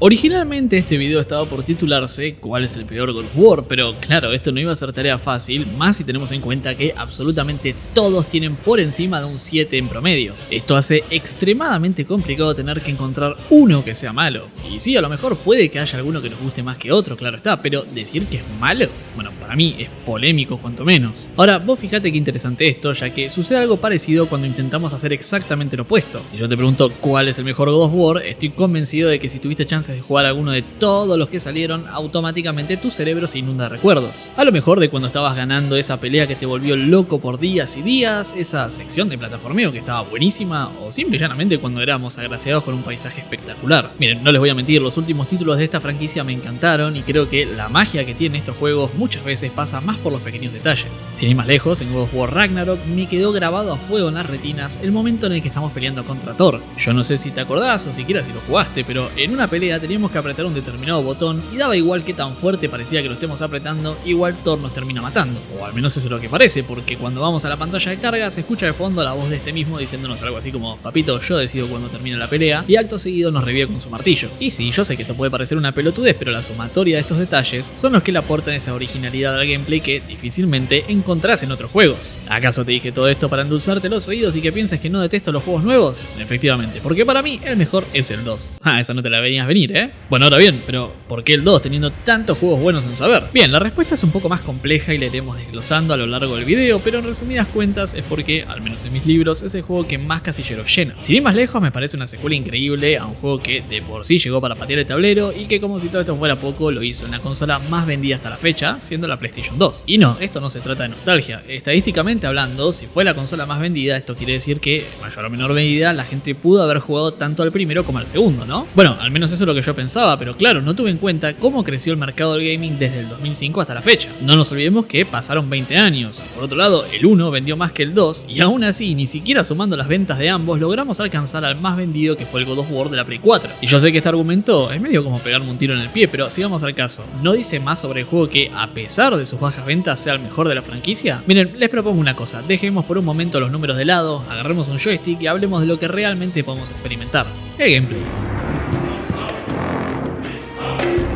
Originalmente este video estaba por titularse ¿cuál es el peor God of War? Pero claro, esto no iba a ser tarea fácil, más si tenemos en cuenta que absolutamente todos tienen por encima de un 7 en promedio. Esto hace extremadamente complicado tener que encontrar uno que sea malo. Y sí, a lo mejor puede que haya alguno que nos guste más que otro, claro está, pero decir que es malo, bueno, para mí es polémico cuanto menos. Ahora, vos fíjate qué interesante esto, ya que sucede algo parecido cuando intentamos hacer exactamente lo opuesto. Y yo te pregunto ¿cuál es el mejor God of War? Estoy convencido de que si tuviste chance de jugar alguno de todos los que salieron, automáticamente tu cerebro se inunda de recuerdos. A lo mejor de cuando estabas ganando esa pelea que te volvió loco por días y días, esa sección de plataformeo que estaba buenísima, o simple y llanamente cuando éramos agraciados con un paisaje espectacular. Miren, no les voy a mentir, los últimos títulos de esta franquicia me encantaron y creo que la magia que tienen estos juegos muchas veces pasa más por los pequeños detalles. Sin ir más lejos, en God of War Ragnarok me quedó grabado a fuego en las retinas el momento en el que estamos peleando contra Thor. Yo no sé si te acordás o siquiera si lo jugaste, pero en una pelea teníamos que apretar un determinado botón y daba igual que tan fuerte parecía que lo estemos apretando, igual Thor nos termina matando. O al menos eso es lo que parece, porque cuando vamos a la pantalla de carga se escucha de fondo la voz de este mismo diciéndonos algo así como papito, yo decido cuando termina la pelea, y acto seguido nos revive con su martillo. Y sí, yo sé que esto puede parecer una pelotudez, pero la sumatoria de estos detalles son los que le aportan esa originalidad al gameplay que difícilmente encontrás en otros juegos. ¿Acaso te dije todo esto para endulzarte los oídos y que pienses que no detesto los juegos nuevos? Efectivamente, porque para mí el mejor es el 2. Esa no te la venías venir, ¿eh? Bueno, ahora bien, pero ¿por qué el 2 teniendo tantos juegos buenos en su haber? Bien, la respuesta es un poco más compleja y la iremos desglosando a lo largo del video, pero en resumidas cuentas es porque, al menos en mis libros, es el juego que más casilleros llena. Sin ir más lejos, me parece una secuela increíble a un juego que de por sí llegó para patear el tablero y que, como si todo esto fuera poco, lo hizo en la consola más vendida hasta la fecha, siendo la PlayStation 2. Y no, esto no se trata de nostalgia. Estadísticamente hablando, si fue la consola más vendida, esto quiere decir que, en mayor o menor medida, la gente pudo haber jugado tanto al primero como al segundo, ¿no? Bueno, al menos eso es lo que yo pensaba, pero claro, no tuve en cuenta cómo creció el mercado del gaming desde el 2005 hasta la fecha. No nos olvidemos que pasaron 20 años. Por otro lado, el 1 vendió más que el 2 y aún así, ni siquiera sumando las ventas de ambos, logramos alcanzar al más vendido, que fue el God of War de la Play 4. Y yo sé que este argumento es medio como pegarme un tiro en el pie, pero sigamos al caso. ¿No dice más sobre el juego que, a pesar de sus bajas ventas, sea el mejor de la franquicia? Miren, les propongo una cosa, dejemos por un momento los números de lado, agarremos un joystick y hablemos de lo que realmente podemos experimentar: el gameplay.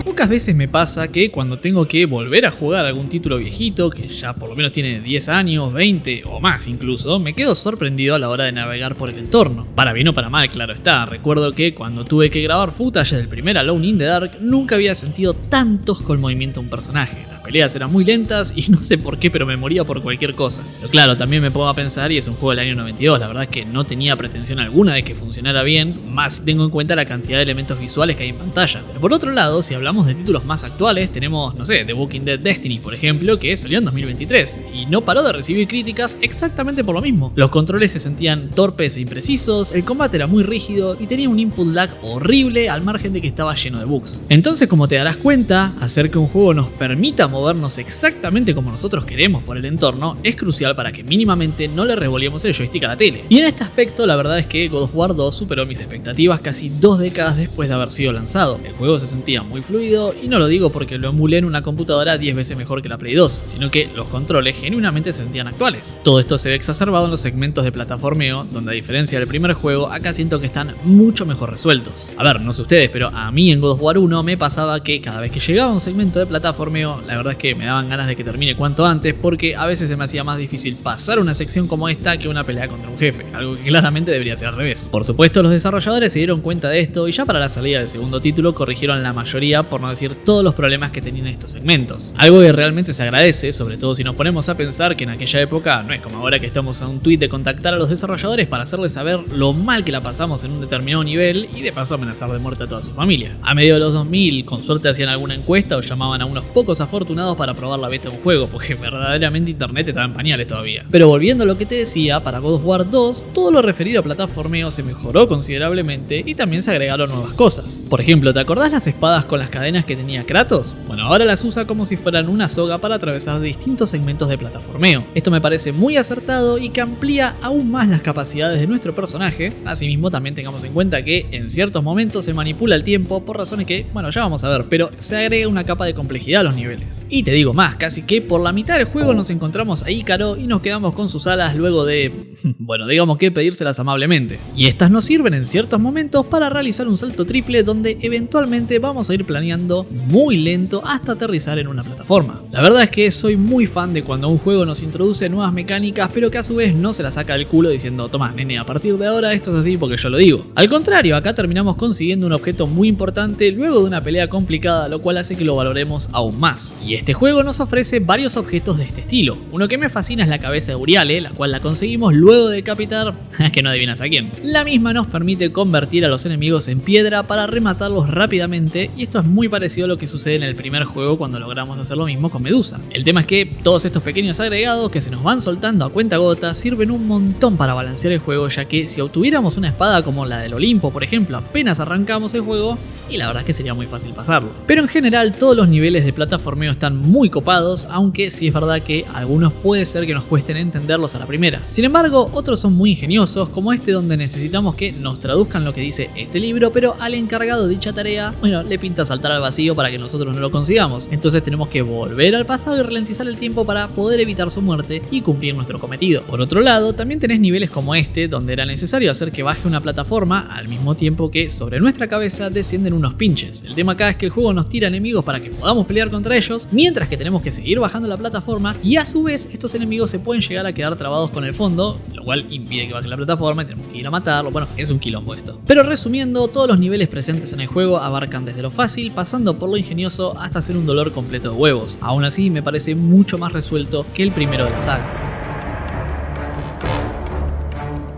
Pocas veces me pasa que cuando tengo que volver a jugar algún título viejito, que ya por lo menos tiene 10 años, 20 o más incluso, me quedo sorprendido a la hora de navegar por el entorno. Para bien o para mal, claro está. Recuerdo que cuando tuve que grabar footage del primer Alone in the Dark, nunca había sentido tantos con movimiento a un personaje. Las peleas eran muy lentas y no sé por qué, pero me moría por cualquier cosa. Pero claro, también me pongo a pensar y es un juego del año 92, la verdad es que no tenía pretensión alguna de que funcionara bien, más si tengo en cuenta la cantidad de elementos visuales que hay en pantalla. Pero por otro lado, si hablamos de títulos más actuales, tenemos, no sé, The Walking Dead Destiny, por ejemplo, que salió en 2023 y no paró de recibir críticas exactamente por lo mismo. Los controles se sentían torpes e imprecisos, el combate era muy rígido y tenía un input lag horrible al margen de que estaba lleno de bugs. Entonces, como te darás cuenta, hacer que un juego nos permita movernos exactamente como nosotros queremos por el entorno es crucial para que mínimamente no le revolvemos el joystick a la tele. Y en este aspecto, la verdad es que God of War 2 superó mis expectativas casi 2 décadas después de haber sido lanzado. El juego se sentía muy fluido y no lo digo porque lo emulé en una computadora 10 veces mejor que la Play 2, sino que los controles genuinamente se sentían actuales. Todo esto se ve exacerbado en los segmentos de plataformeo, donde a diferencia del primer juego, acá siento que están mucho mejor resueltos. A ver, no sé ustedes, pero a mí en God of War 1 me pasaba que cada vez que llegaba a un segmento de plataformeo, la verdad es que me daban ganas de que termine cuanto antes, porque a veces se me hacía más difícil pasar una sección como esta que una pelea contra un jefe, algo que claramente debería ser al revés. Por supuesto, los desarrolladores se dieron cuenta de esto y ya para la salida del segundo título corrigieron la mayoría, por no decir todos los problemas que tenían estos segmentos. Algo que realmente se agradece, sobre todo si nos ponemos a pensar que en aquella época no es como ahora que estamos a un tweet de contactar a los desarrolladores para hacerles saber lo mal que la pasamos en un determinado nivel y de paso amenazar de muerte a toda su familia. A medio de los 2000, con suerte hacían alguna encuesta o llamaban a unos pocos afortunados para probar la beta de un juego, porque verdaderamente internet estaba en pañales todavía. Pero volviendo a lo que te decía, para God of War 2, todo lo referido a plataformeo se mejoró considerablemente y también se agregaron nuevas cosas. Por ejemplo, ¿te acordás las espadas con las cadenas que tenía Kratos? Bueno, ahora las usa como si fueran una soga para atravesar distintos segmentos de plataformeo. Esto me parece muy acertado y que amplía aún más las capacidades de nuestro personaje. Asimismo, también tengamos en cuenta que en ciertos momentos se manipula el tiempo por razones que, bueno, ya vamos a ver, pero se agrega una capa de complejidad a los niveles. Y te digo más, casi que por la mitad del juego nos encontramos a Ícaro y nos quedamos con sus alas luego de Bueno, digamos que pedírselas amablemente. Y estas nos sirven en ciertos momentos para realizar un salto triple donde eventualmente vamos a ir planeando muy lento hasta aterrizar en una plataforma. La verdad es que soy muy fan de cuando un juego nos introduce nuevas mecánicas pero que a su vez no se las saca del culo diciendo toma nene, a partir de ahora esto es así porque yo lo digo. Al contrario, acá terminamos consiguiendo un objeto muy importante luego de una pelea complicada, lo cual hace que lo valoremos aún más. Y este juego nos ofrece varios objetos de este estilo. Uno que me fascina es la cabeza de Uriale, la cual la conseguimos luego de decapitar, que no adivinas a quién. La misma nos permite convertir a los enemigos en piedra para rematarlos rápidamente, y esto es muy parecido a lo que sucede en el primer juego cuando logramos hacer lo mismo con Medusa. El tema es que todos estos pequeños agregados que se nos van soltando a cuentagotas sirven un montón para balancear el juego, ya que si obtuviéramos una espada como la del Olimpo, por ejemplo, apenas arrancamos el juego, y la verdad es que sería muy fácil pasarlo. Pero en general todos los niveles de plataformeo están muy copados, aunque sí es verdad que algunos puede ser que nos cuesten entenderlos a la primera. Sin embargo, otros son muy ingeniosos, como este donde necesitamos que nos traduzcan lo que dice este libro, pero al encargado de dicha tarea, bueno, le pinta saltar al vacío para que nosotros no lo consigamos. Entonces tenemos que volver al pasado y ralentizar el tiempo para poder evitar su muerte y cumplir nuestro cometido. Por otro lado, también tenés niveles como este, donde era necesario hacer que baje una plataforma al mismo tiempo que sobre nuestra cabeza descienden unos pinches. El tema acá es que el juego nos tira enemigos para que podamos pelear contra ellos, mientras que tenemos que seguir bajando la plataforma, y a su vez estos enemigos se pueden llegar a quedar trabados con el fondo, lo cual impide que baje la plataforma y tenemos que ir a matarlo. Bueno, es un quilombo esto. Pero resumiendo, todos los niveles presentes en el juego abarcan desde lo fácil, pasando por lo ingenioso, hasta hacer un dolor completo de huevos. Aún así, me parece mucho más resuelto que el primero de la saga.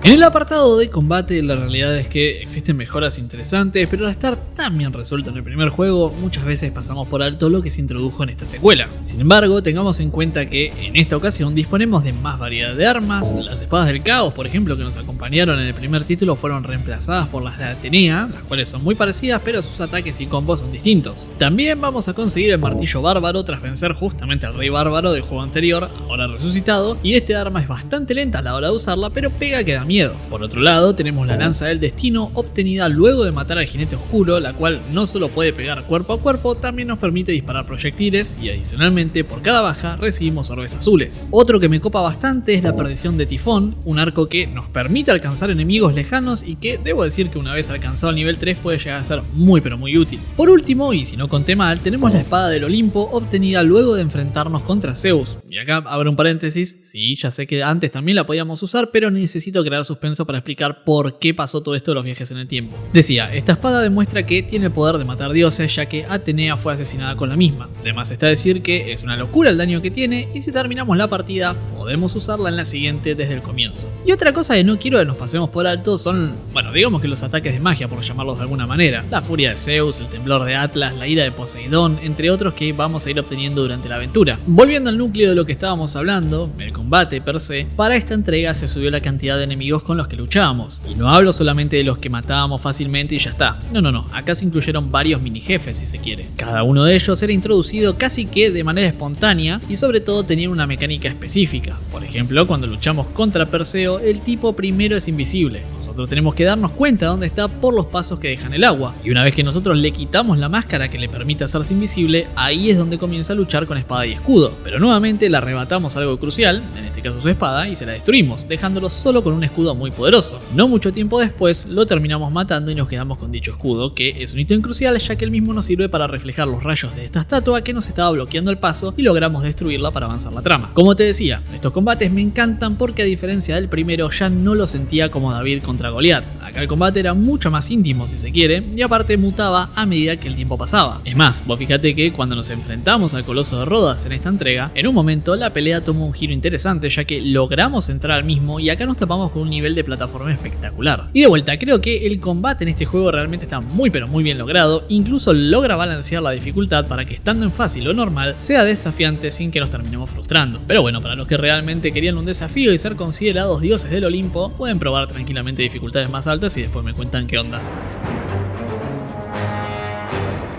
En el apartado de combate, la realidad es que existen mejoras interesantes, pero al estar tan bien resuelto en el primer juego, muchas veces pasamos por alto lo que se introdujo en esta secuela. Sin embargo, tengamos en cuenta que en esta ocasión disponemos de más variedad de armas. Las espadas del caos, por ejemplo, que nos acompañaron en el primer título, fueron reemplazadas por las de Atenea, las cuales son muy parecidas, pero sus ataques y combos son distintos. También vamos a conseguir el martillo bárbaro tras vencer justamente al rey bárbaro del juego anterior, ahora resucitado, y este arma es bastante lenta a la hora de usarla, pero pega que da miedo. Por otro lado, tenemos la lanza del destino, obtenida luego de matar al jinete oscuro, la cual no solo puede pegar cuerpo a cuerpo, también nos permite disparar proyectiles, y adicionalmente por cada baja recibimos orbes azules. Otro que me copa bastante es la perdición de Tifón, un arco que nos permite alcanzar enemigos lejanos y que debo decir que una vez alcanzado el nivel 3 puede llegar a ser muy pero muy útil. Por último, y si no conté mal, tenemos la espada del Olimpo, obtenida luego de enfrentarnos contra Zeus. Y acá abro un paréntesis, sí, ya sé que antes también la podíamos usar, pero necesito crear suspenso para explicar por qué pasó todo esto de los viajes en el tiempo. Decía, esta espada demuestra que tiene el poder de matar dioses, ya que Atenea fue asesinada con la misma. Además está decir que es una locura el daño que tiene, y si terminamos la partida, podemos usarla en la siguiente desde el comienzo. Y otra cosa que no quiero que nos pasemos por alto son, bueno, digamos que los ataques de magia, por llamarlos de alguna manera. La furia de Zeus, el temblor de Atlas, la ira de Poseidón, entre otros que vamos a ir obteniendo durante la aventura. Volviendo al núcleo de lo que estábamos hablando, el combate per se, para esta entrega se subió la cantidad de enemigos con los que luchábamos. Y no hablo solamente de los que matábamos fácilmente y ya está. No, acá se incluyeron varios mini jefes si se quiere. Cada uno de ellos era introducido casi que de manera espontánea y sobre todo tenían una mecánica específica. Por ejemplo, cuando luchamos contra Perseo, el tipo primero es invisible. Nosotros tenemos que darnos cuenta de dónde está por los pasos que dejan el agua. Y una vez que nosotros le quitamos la máscara que le permite hacerse invisible, ahí es donde comienza a luchar con espada y escudo. Pero nuevamente le arrebatamos algo crucial, en este caso su espada, y se la destruimos, dejándolo solo con un escudo muy poderoso. No mucho tiempo después lo terminamos matando y nos quedamos con dicho escudo, que es un ítem crucial ya que el mismo nos sirve para reflejar los rayos de esta estatua que nos estaba bloqueando el paso y logramos destruirla para avanzar la trama. Como te decía, estos combates me encantan porque a diferencia del primero ya no lo sentía como David contra Goliat. Acá el combate era mucho más íntimo si se quiere, y aparte mutaba a medida que el tiempo pasaba. Es más, vos fíjate que cuando nos enfrentamos al Coloso de Rodas en esta entrega, en un momento la pelea tomó un giro interesante ya que logramos entrar al mismo y acá nos tapamos con un nivel de plataforma espectacular. Y de vuelta, creo que el combate en este juego realmente está muy pero muy bien logrado, incluso logra balancear la dificultad para que estando en fácil o normal sea desafiante sin que nos terminemos frustrando. Pero bueno, para los que realmente querían un desafío y ser considerados dioses del Olimpo, pueden probar tranquilamente dificultades más altas y después me cuentan qué onda.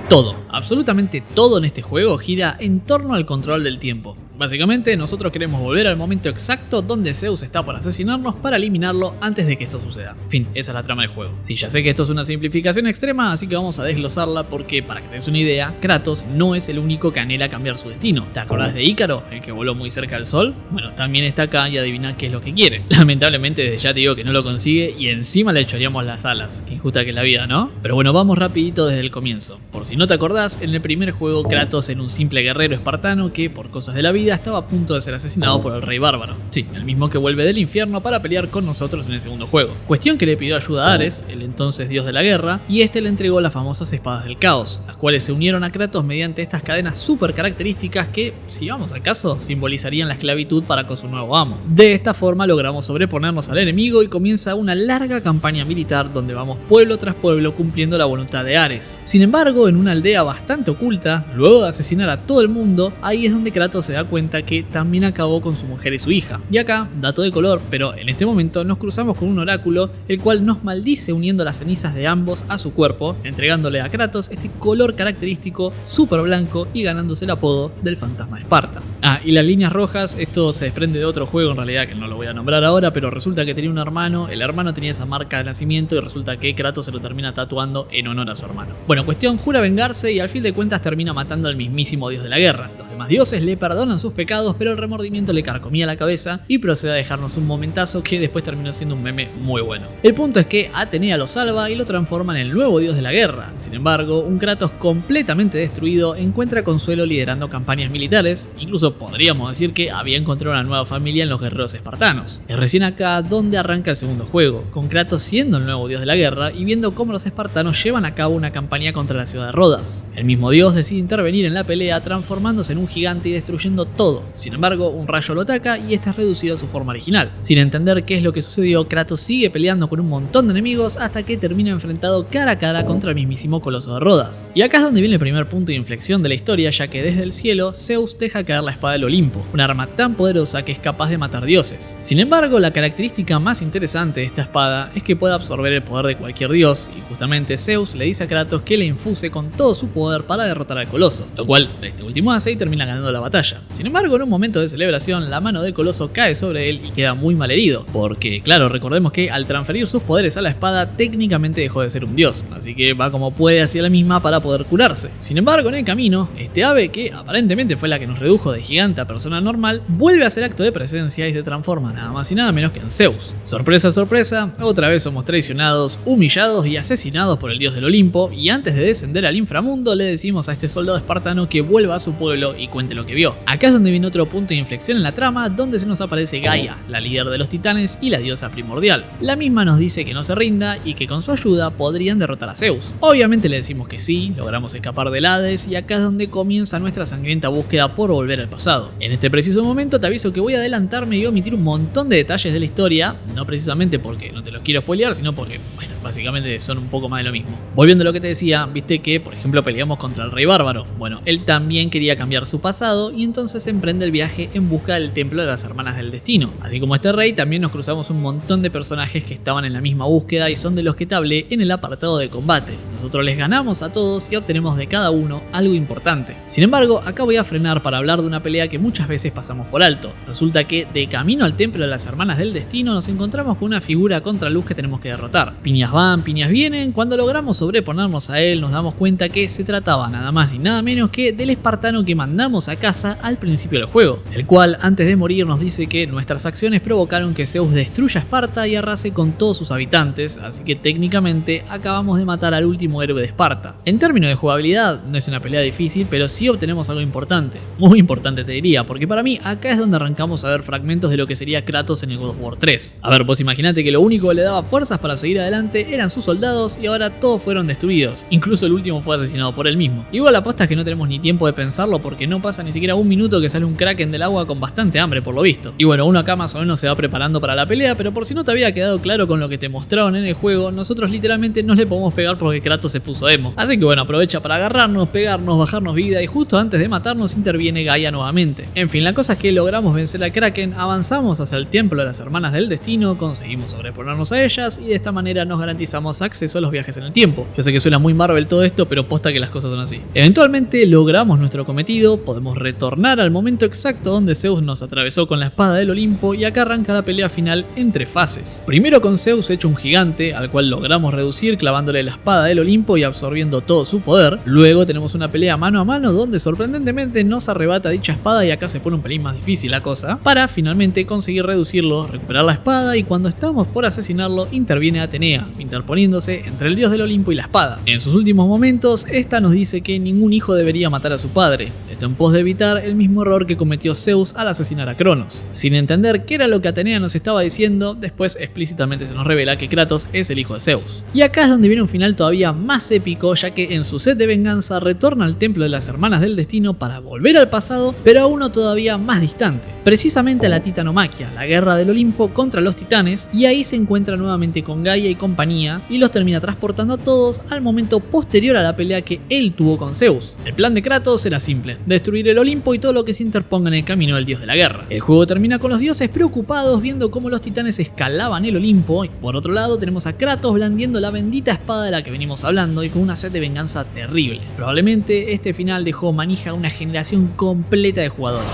Todo, absolutamente todo en este juego gira en torno al control del tiempo. Básicamente, nosotros queremos volver al momento exacto donde Zeus está por asesinarnos para eliminarlo antes de que esto suceda. En fin, esa es la trama del juego. Sí, ya sé que esto es una simplificación extrema, así que vamos a desglosarla porque, para que te des una idea, Kratos no es el único que anhela cambiar su destino. ¿Te acordás de Ícaro, el que voló muy cerca del sol? Bueno, también está acá y adivina qué es lo que quiere. Lamentablemente, desde ya te digo que no lo consigue y encima le choreamos las alas. Qué injusta que es la vida, ¿no? Pero bueno, vamos rapidito desde el comienzo. Por si no te acordás, en el primer juego Kratos era un simple guerrero espartano que, por cosas de la vida, estaba a punto de ser asesinado por el rey bárbaro. Sí, el mismo que vuelve del infierno para pelear con nosotros en el segundo juego. Cuestión que le pidió ayuda a Ares, el entonces dios de la guerra, y este le entregó las famosas espadas del caos, las cuales se unieron a Kratos mediante estas cadenas súper características que, si vamos al caso, simbolizarían la esclavitud para con su nuevo amo. De esta forma logramos sobreponernos al enemigo y comienza una larga campaña militar donde vamos pueblo tras pueblo cumpliendo la voluntad de Ares. Sin embargo, en una aldea bastante oculta, luego de asesinar a todo el mundo, ahí es donde Kratos se da cuenta que también acabó con su mujer y su hija. Y acá, dato de color, pero en este momento nos cruzamos con un oráculo, el cual nos maldice uniendo las cenizas de ambos a su cuerpo, entregándole a Kratos este color característico súper blanco y ganándose el apodo del fantasma de Esparta. Ah, y las líneas rojas, esto se desprende de otro juego en realidad que no lo voy a nombrar ahora, pero resulta que tenía un hermano, el hermano tenía esa marca de nacimiento y resulta que Kratos se lo termina tatuando en honor a su hermano. Bueno, cuestión, jura vengarse y al fin de cuentas termina matando al mismísimo dios de la guerra. Los demás dioses le perdonan sus pecados, pero el remordimiento le carcomía la cabeza y procede a dejarnos un momentazo que después terminó siendo un meme muy bueno. El punto es que Atenea lo salva y lo transforma en el nuevo dios de la guerra. Sin embargo, un Kratos completamente destruido encuentra consuelo liderando campañas militares, incluso podríamos decir que había encontrado una nueva familia en los guerreros espartanos. Es recién acá donde arranca el segundo juego, con Kratos siendo el nuevo dios de la guerra y viendo cómo los espartanos llevan a cabo una campaña contra la ciudad de Rodas. El mismo dios decide intervenir en la pelea transformándose en un gigante y destruyendo todo. Sin embargo, un rayo lo ataca y este es reducido a su forma original. Sin entender qué es lo que sucedió, Kratos sigue peleando con un montón de enemigos hasta que termina enfrentado cara a cara contra el mismísimo Coloso de Rodas. Y acá es donde viene el primer punto de inflexión de la historia, ya que desde el cielo Zeus deja caer la espada del Olimpo, un arma tan poderosa que es capaz de matar dioses. Sin embargo, la característica más interesante de esta espada es que puede absorber el poder de cualquier dios, y justamente Zeus le dice a Kratos que le infuse con todo su poder para derrotar al Coloso, lo cual este último hace y termina ganando la batalla. Sin embargo, en un momento de celebración, la mano del Coloso cae sobre él y queda muy mal herido, porque claro, recordemos que al transferir sus poderes a la espada técnicamente dejó de ser un dios, así que va como puede hacia la misma para poder curarse. Sin embargo, en el camino, este ave, que aparentemente fue la que nos redujo de gigante a persona normal, vuelve a hacer acto de presencia y se transforma nada más y nada menos que en Zeus. Sorpresa, sorpresa, otra vez somos traicionados, humillados y asesinados por el dios del Olimpo, y antes de descender al inframundo le decimos a este soldado espartano que vuelva a su pueblo y cuente lo que vio. Acá es donde viene otro punto de inflexión en la trama, donde se nos aparece Gaia, la líder de los titanes y la diosa primordial. La misma nos dice que no se rinda y que con su ayuda podrían derrotar a Zeus. Obviamente le decimos que sí, logramos escapar del Hades y acá es donde comienza nuestra sangrienta búsqueda por volver al pasado. En este preciso momento te aviso que voy a adelantarme y omitir un montón de detalles de la historia, no precisamente porque no te los quiero spoilear, sino porque, bueno, básicamente son un poco más de lo mismo. Volviendo a lo que te decía, viste que, por ejemplo, peleamos contra el rey bárbaro. Bueno, él también quería cambiar su pasado y entonces emprende el viaje en busca del templo de las hermanas del destino. Así como este rey, también nos cruzamos un montón de personajes que estaban en la misma búsqueda y son de los que te hablé en el apartado de combate. Nosotros les ganamos a todos y obtenemos de cada uno algo importante. Sin embargo, acá voy a frenar para hablar de una pelea que muchas veces pasamos por alto. Resulta que de camino al templo de las hermanas del destino nos encontramos con una figura contraluz que tenemos que derrotar. Piñas van, piñas vienen. Cuando logramos sobreponernos a él nos damos cuenta que se trataba nada más ni nada menos que del espartano que mandamos a casa al principio del juego, el cual antes de morir nos dice que nuestras acciones provocaron que Zeus destruya Esparta y arrase con todos sus habitantes, así que técnicamente acabamos de matar al último héroe de Esparta. En términos de jugabilidad no es una pelea difícil, pero sí obtenemos algo importante, muy importante te diría, porque para mí acá es donde arrancamos a ver fragmentos de lo que sería Kratos en el God of War 3. A ver, vos imaginate que lo único que le daba fuerzas para seguir adelante eran sus soldados y ahora todos fueron destruidos, incluso el último fue asesinado por él mismo. Igual la aposta es que no tenemos ni tiempo de pensarlo porque no pasa ni siquiera un minuto que sale un kraken del agua con bastante hambre por lo visto. Y bueno, uno acá más o menos se va preparando para la pelea, pero por si no te había quedado claro con lo que te mostraron en el juego, nosotros literalmente no le podemos pegar porque Kratos Kratos se puso emo. Así que bueno, aprovecha para agarrarnos, pegarnos, bajarnos vida y justo antes de matarnos interviene Gaia nuevamente. En fin, la cosa es que logramos vencer a Kraken, avanzamos hacia el templo de las hermanas del destino, conseguimos sobreponernos a ellas y de esta manera nos garantizamos acceso a los viajes en el tiempo. Yo sé que suena muy Marvel todo esto, pero posta que las cosas son así. Eventualmente logramos nuestro cometido, podemos retornar al momento exacto donde Zeus nos atravesó con la espada del Olimpo y acá arranca la pelea final entre fases. Primero con Zeus hecho un gigante, al cual logramos reducir clavándole la espada del Olimpo y absorbiendo todo su poder. Luego tenemos una pelea mano a mano donde sorprendentemente nos arrebata dicha espada y acá se pone un pelín más difícil la cosa, para finalmente conseguir reducirlo, recuperar la espada y cuando estamos por asesinarlo interviene Atenea, interponiéndose entre el dios del Olimpo y la espada. En sus últimos momentos, esta nos dice que ningún hijo debería matar a su padre, esto en pos de evitar el mismo error que cometió Zeus al asesinar a Cronos. Sin entender qué era lo que Atenea nos estaba diciendo, después explícitamente se nos revela que Kratos es el hijo de Zeus. Y acá es donde viene un final todavía más épico, ya que en su sed de venganza retorna al templo de las hermanas del destino para volver al pasado, pero a uno todavía más distante, precisamente a la Titanomaquia, la guerra del Olimpo contra los titanes, y ahí se encuentra nuevamente con Gaia y compañía y los termina transportando a todos al momento posterior a la pelea que él tuvo con Zeus. El plan de Kratos era simple, destruir el Olimpo y todo lo que se interponga en el camino del dios de la guerra. El juego termina con los dioses preocupados viendo cómo los titanes escalaban el Olimpo y por otro lado tenemos a Kratos blandiendo la bendita espada de la que venimos hablando y con una sed de venganza terrible. Probablemente este final dejó manija a una generación completa de jugadores.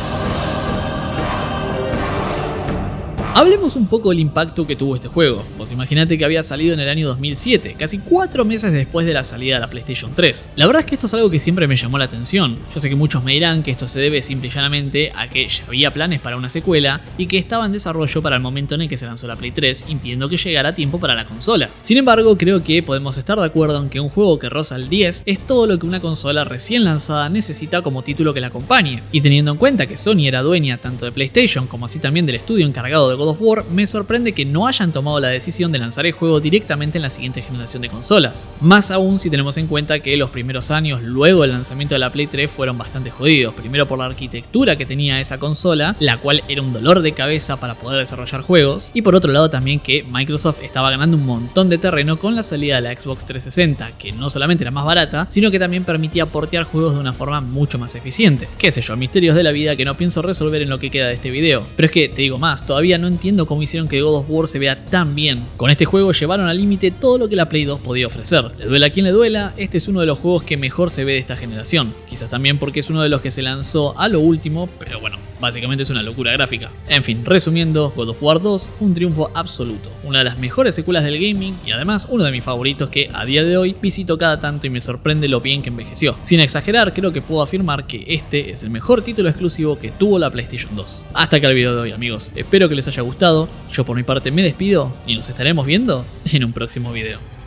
Hablemos un poco del impacto que tuvo este juego. Vos imaginate que había salido en el año 2007, casi 4 meses después de la salida de la PlayStation 3. La verdad es que esto es algo que siempre me llamó la atención. Yo sé que muchos me dirán que esto se debe simple y llanamente a que ya había planes para una secuela y que estaba en desarrollo para el momento en el que se lanzó la Play 3, impidiendo que llegara a tiempo para la consola. Sin embargo, creo que podemos estar de acuerdo en que un juego que roza el 10 es todo lo que una consola recién lanzada necesita como título que la acompañe. Y teniendo en cuenta que Sony era dueña tanto de PlayStation como así también del estudio encargado de God of War, me sorprende que no hayan tomado la decisión de lanzar el juego directamente en la siguiente generación de consolas. Más aún si tenemos en cuenta que los primeros años luego del lanzamiento de la Play 3 fueron bastante jodidos. Primero por la arquitectura que tenía esa consola, la cual era un dolor de cabeza para poder desarrollar juegos, y por otro lado también que Microsoft estaba ganando un montón de terreno con la salida de la Xbox 360, que no solamente era más barata, sino que también permitía portear juegos de una forma mucho más eficiente. Qué sé yo, misterios de la vida que no pienso resolver en lo que queda de este video. Pero es que, te digo más, todavía no entiendo cómo hicieron que God of War se vea tan bien. Con este juego llevaron al límite todo lo que la Play 2 podía ofrecer. Le duela a quien le duela, este es uno de los juegos que mejor se ve de esta generación. Quizás también porque es uno de los que se lanzó a lo último, pero bueno, básicamente es una locura gráfica. En fin, resumiendo, God of War 2 fue un triunfo absoluto. Una de las mejores secuelas del gaming y además uno de mis favoritos que a día de hoy visito cada tanto y me sorprende lo bien que envejeció. Sin exagerar, creo que puedo afirmar que este es el mejor título exclusivo que tuvo la PlayStation 2. Hasta acá el video de hoy, amigos. Espero que les haya gustado. Yo por mi parte me despido y nos estaremos viendo en un próximo video.